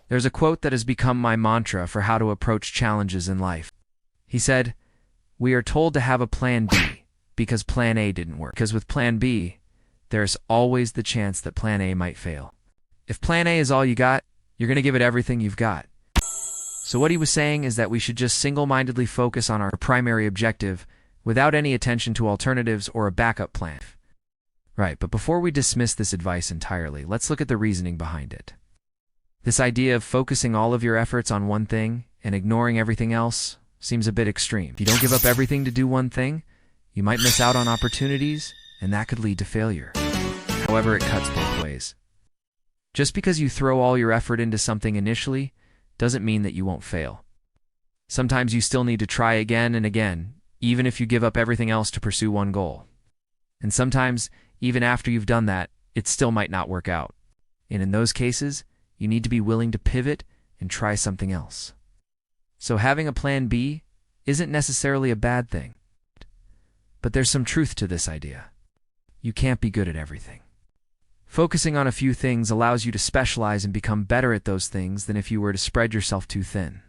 There's a quote that has become my mantra for how to approach challenges in life. He said, "We are told to have a plan B because plan A didn't work. Because with plan B, there's always the chance that plan A might fail. If plan A is all you got, you're going to give it everything you've got." So what he was saying is that we should just single-mindedly focus on our primary objective without any attention to alternatives or a backup plan. Right, but before we dismiss this advice entirely, let's look at the reasoning behind it. This idea of focusing all of your efforts on one thing and ignoring everything else seems a bit extreme. If you don't give up everything to do one thing, you might miss out on opportunities, and that could lead to failure. However, it cuts both ways. Just because you throw all your effort into something initially doesn't mean that you won't fail. Sometimes you still need to try again and again, even if you give up everything else to pursue one goal. And sometimes, even after you've done that, it still might not work out. And in those cases, you need to be willing to pivot and try something else. So having a plan B isn't necessarily a bad thing. But there's some truth to this idea. You can't be good at everything. Focusing on a few things allows you to specialize and become better at those things than if you were to spread yourself too thin.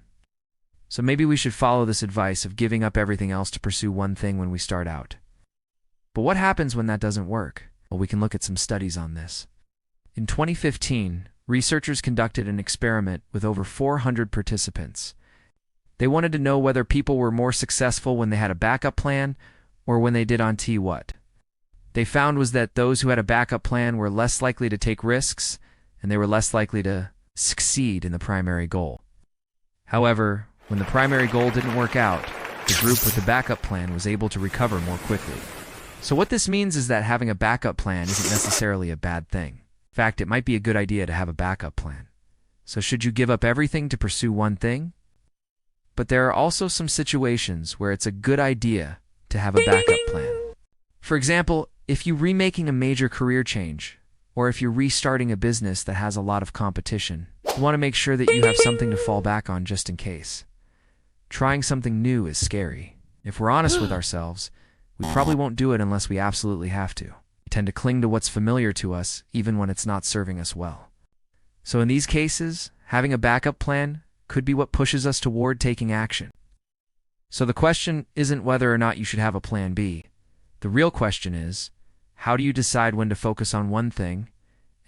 So maybe we should follow this advice of giving up everything else to pursue one thing when we start out. But what happens when that doesn't work? Well, we can look at some studies on this. In 2015, researchers conducted an experiment with over 400 participants. They wanted to know whether people were more successful when they had a backup plan or when they did on what they found was that those who had a backup plan were less likely to take risks, and they were less likely to succeed in the primary goal. However, when the primary goal didn't work out, the group with the backup plan was able to recover more quickly. So what this means is that having a backup plan isn't necessarily a bad thing. In fact, it might be a good idea to have a backup plan. So should you give up everything to pursue one thing? But there are also some situations where it's a good idea to have a backup plan. For example, if you're remaking a major career change, or if you're restarting a business that has a lot of competition, you want to make sure that you have something to fall back on just in case. Trying something new is scary. If we're honest with ourselves, we probably won't do it unless we absolutely have to. We tend to cling to what's familiar to us, even when it's not serving us well. So in these cases, having a backup plan could be what pushes us toward taking action. So the question isn't whether or not you should have a plan B. The real question is, how do you decide when to focus on one thing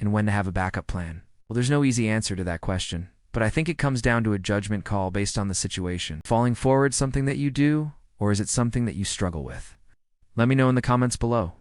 and when to have a backup plan? Well, there's no easy answer to that question, but I think it comes down to a judgment call based on the situation. Falling forward something that you do, or is it something that you struggle with? Let me know in the comments below.